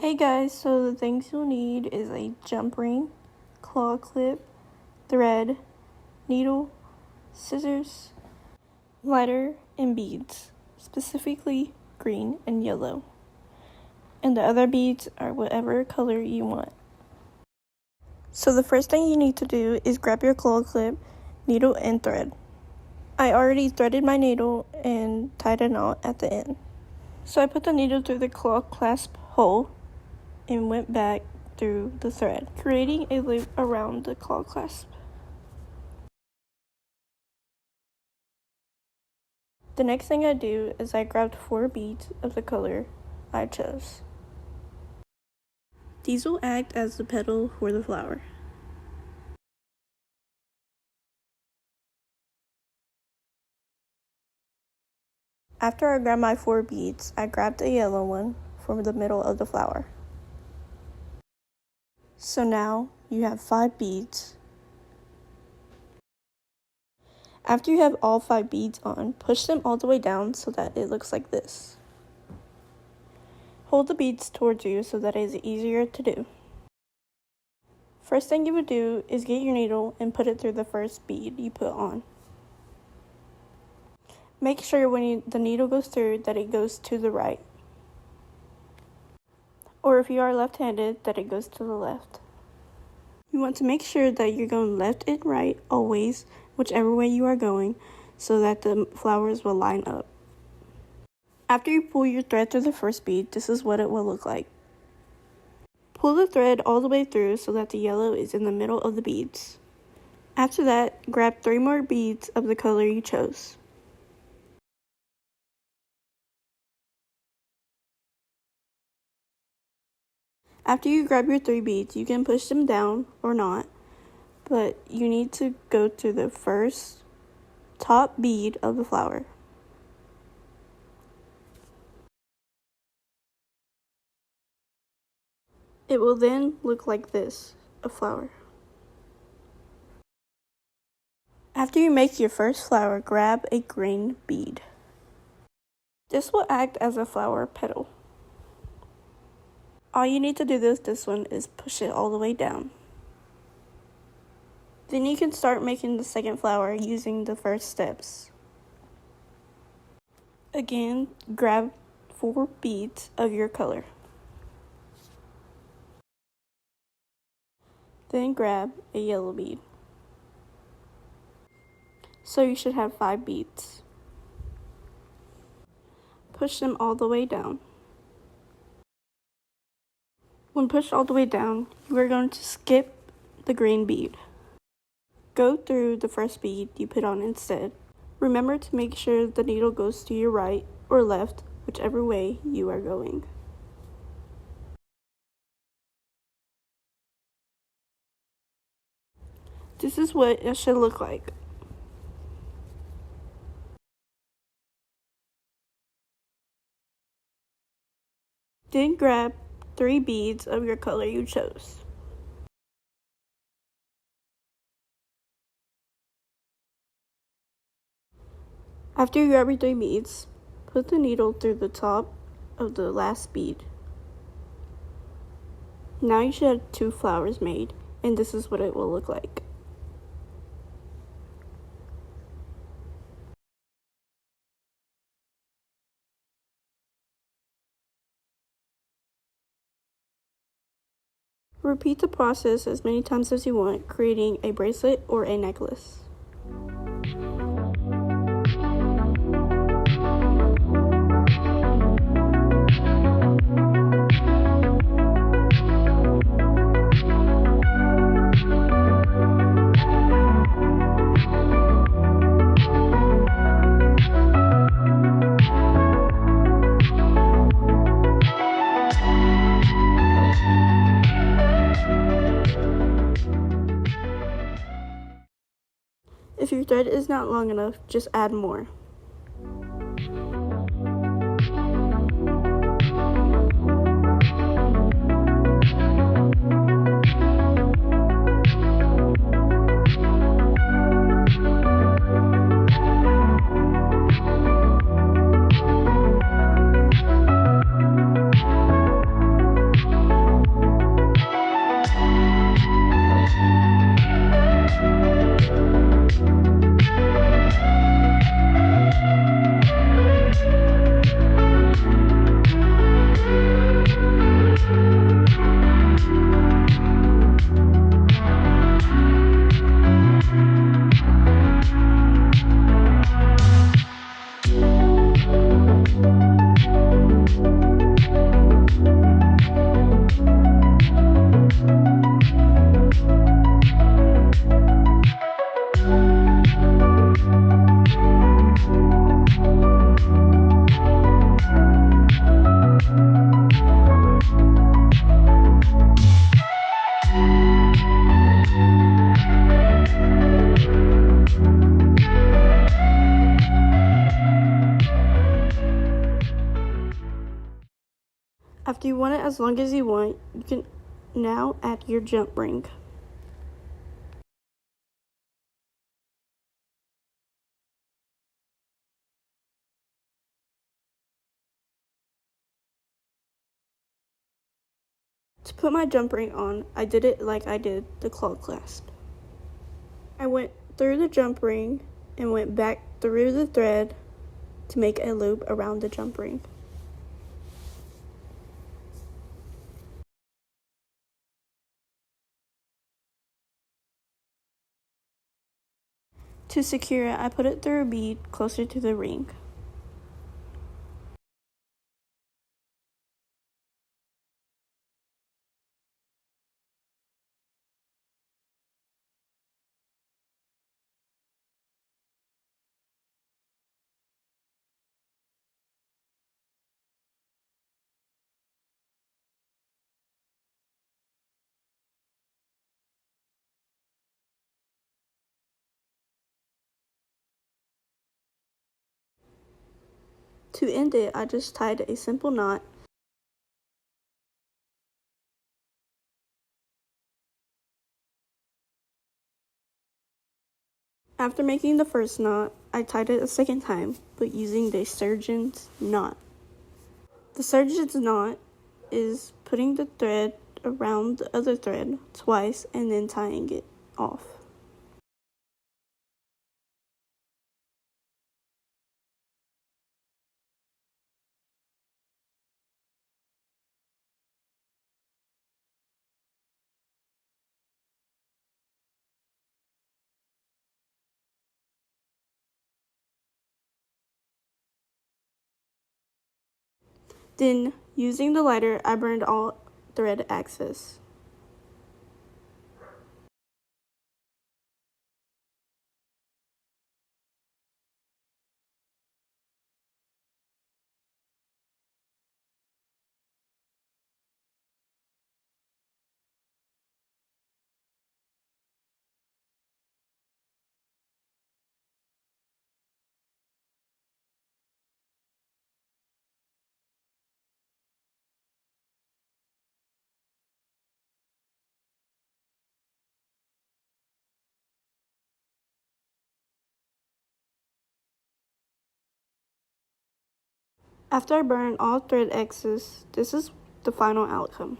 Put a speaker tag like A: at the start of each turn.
A: Hey guys, so the things you'll need is a jump ring, claw clip, thread, needle, scissors, lighter, and beads, specifically green and yellow. And the other beads are whatever color you want. So the first thing you need to do is grab your claw clip, needle, and thread. I already threaded my needle and tied a knot at the end. So I put the needle through the claw clasp hole and went back through the thread, creating a loop around the claw clasp. The next thing I do is I grabbed 4 beads of the color I chose. These will act as the petal for the flower. After I grabbed my 4 beads, I grabbed a yellow one from the middle of the flower. So now you have 5 beads. After you have all 5 beads on, push them all the way down so that it looks like this. Hold the beads towards you so that it is easier to do. First thing you would do is get your needle and put it through the first bead you put on. Make sure when the needle goes through that it goes to the right. Or if you are left-handed, that it goes to the left. You want to make sure that you're going left and right always, whichever way you are going, so that the flowers will line up. After you pull your thread through the first bead, this is what it will look like. Pull the thread all the way through so that the yellow is in the middle of the beads. After that, grab 3 more beads of the color you chose. After you grab your 3 beads, you can push them down or not, but you need to go to the first top bead of the flower. It will then look like this, a flower. After you make your first flower, grab a green bead. This will act as a flower petal. All you need to do with this one is push it all the way down. Then you can start making the second flower using the first steps. Again, grab 4 beads of your color. Then grab a yellow bead. So you should have 5 beads. Push them all the way down. When pushed all the way down, you are going to skip the green bead. Go through the first bead you put on instead. Remember to make sure the needle goes to your right or left, whichever way you are going. This is what it should look like. Then grab 3 beads of your color you chose. After you grab your 3 beads, put the needle through the top of the last bead. Now you should have 2 flowers made, and this is what it will look like. Repeat the process as many times as you want, creating a bracelet or a necklace. If your thread is not long enough, just add more. want it as long as you want, you can now add your jump ring. To put my jump ring on, I did it like I did the claw clasp. I went through the jump ring and went back through the thread to make a loop around the jump ring. To secure it, I put it through a bead closer to the ring. To end it, I just tied a simple knot. After making the first knot, I tied it a second time, but using the surgeon's knot. The surgeon's knot is putting the thread around the other thread twice and then tying it off. Then, using the lighter, I burned all thread excess. After I burned all thread excess, this is the final outcome.